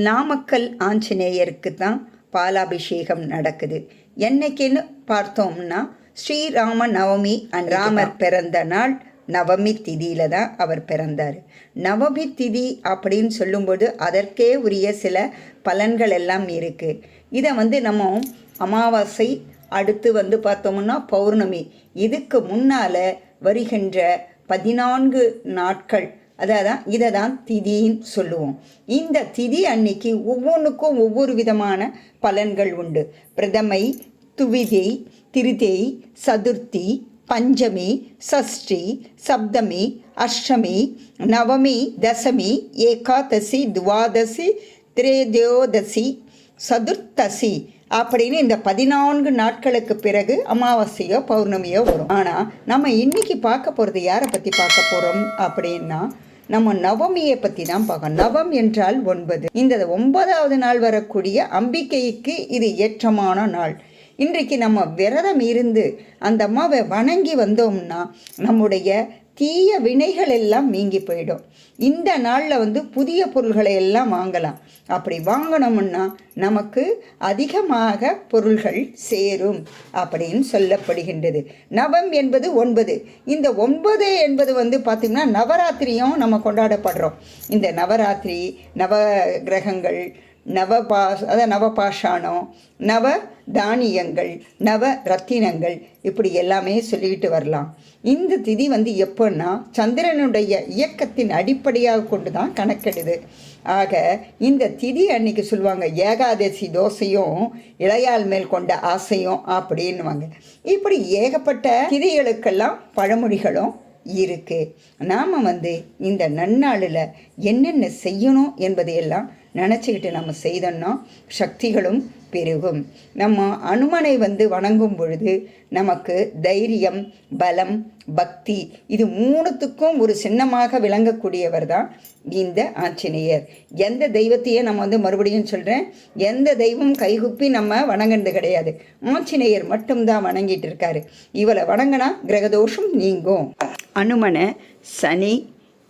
நாமக்கல் ஆஞ்சநேயருக்கு தான் பாலாபிஷேகம் நடக்குது. என்னைக்குன்னு பார்த்தோம்னா ஸ்ரீராம நவமி ராமர் பிறந்த நாள் நவமி திதியில தான் அவர் பிறந்தார். நவமி திதி அப்படின்னு சொல்லும்போது அதற்கே உரிய சில பலன்கள் எல்லாம் இருக்குது. இதை நம்ம அமாவாசை அடுத்து பார்த்தோம்னா பௌர்ணமி, இதுக்கு முன்னால் வருகின்ற 14 நாட்கள் இதை தான் திதின்னு சொல்லுவோம். இந்த திதி அன்னைக்கு ஒவ்வொன்றுக்கும் ஒவ்வொரு விதமான பலன்கள் உண்டு. பிரதமை, துவிதை, திருதை, சதுர்த்தி, பஞ்சமி, சஷ்டி, சப்தமி, அஷ்டமி, நவமி, தசமி, ஏகாதசி, துவாதசி, திரயோதசி, சதுர்த்தசி அப்படின்னு இந்த 14 நாட்களுக்கு பிறகு அமாவாசையோ பௌர்ணமியோ வரும். ஆனால் நம்ம இன்னைக்கு பார்க்க போகிறது யாரை பற்றி பார்க்க போகிறோம் அப்படின்னா நம்ம நவமியை பற்றி தான் பார்க்கணும். நவம் என்றால் 9. இந்த 9வது நாள் வரக்கூடிய அம்பிகைக்கு இது ஏற்றமான நாள். இன்றைக்கு நம்ம விரதம் இருந்து அந்த அம்மாவை வணங்கி வந்தோம்னா நம்முடைய தீய வினைகள் எல்லாம் நீங்கி போயிடும். இந்த நாளில் புதிய பொருள்களை எல்லாம் வாங்கலாம். அப்படி வாங்கினோம்னா நமக்கு அதிகமாக பொருள்கள் சேரும் அப்படின்னு சொல்லப்படுகின்றது. நவம் என்பது 9. இந்த 9 என்பது பார்த்திங்கன்னா நவராத்திரியும் நம்ம கொண்டாடப்படுறோம். இந்த நவராத்திரி, நவ கிரகங்கள், நவபாஷாணம், நவ தானியங்கள், நவ ரத்தினங்கள், இப்படி எல்லாமே சொல்லிக்கிட்டு வரலாம். இந்த திதி எப்போன்னா சந்திரனுடைய இயக்கத்தின் அடிப்படையாக கொண்டு தான் கணக்கெடுது. ஆக இந்த திதி அன்னைக்கு சொல்லுவாங்க ஏகாதசி தோசையும் இளையால் மேல் கொண்ட ஆசையும் அப்படின்னுவாங்க. இப்படி ஏகப்பட்ட திதிகளுக்கெல்லாம் பழமொழிகளும் இருக்குது. நாம் இந்த நன்னாளில் என்னென்ன செய்யணும் என்பதையெல்லாம் நினச்சிக்கிட்டு நம்ம செய்தோம்னா சக்திகளும் பெருகும். நம்ம அனுமனை வணங்கும் பொழுது நமக்கு தைரியம், பலம், பக்தி, இது 3த்துக்கும் ஒரு சின்னமாக விளங்கக்கூடியவர் தான் இந்த ஆஞ்சநேயர். எந்த தெய்வத்தையே நம்ம மறுபடியும் சொல்கிறேன், எந்த தெய்வம் கைகுப்பி நம்ம வணங்கினது கிடையாது. ஆஞ்சநேயர் மட்டும்தான் வணங்கிட்டு இருக்காரு. இவளை வணங்கினா கிரகதோஷம் நீங்கும். அனுமனை சனி,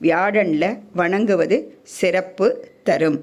வியாழனில் வணங்குவது சிறப்பு தரும்.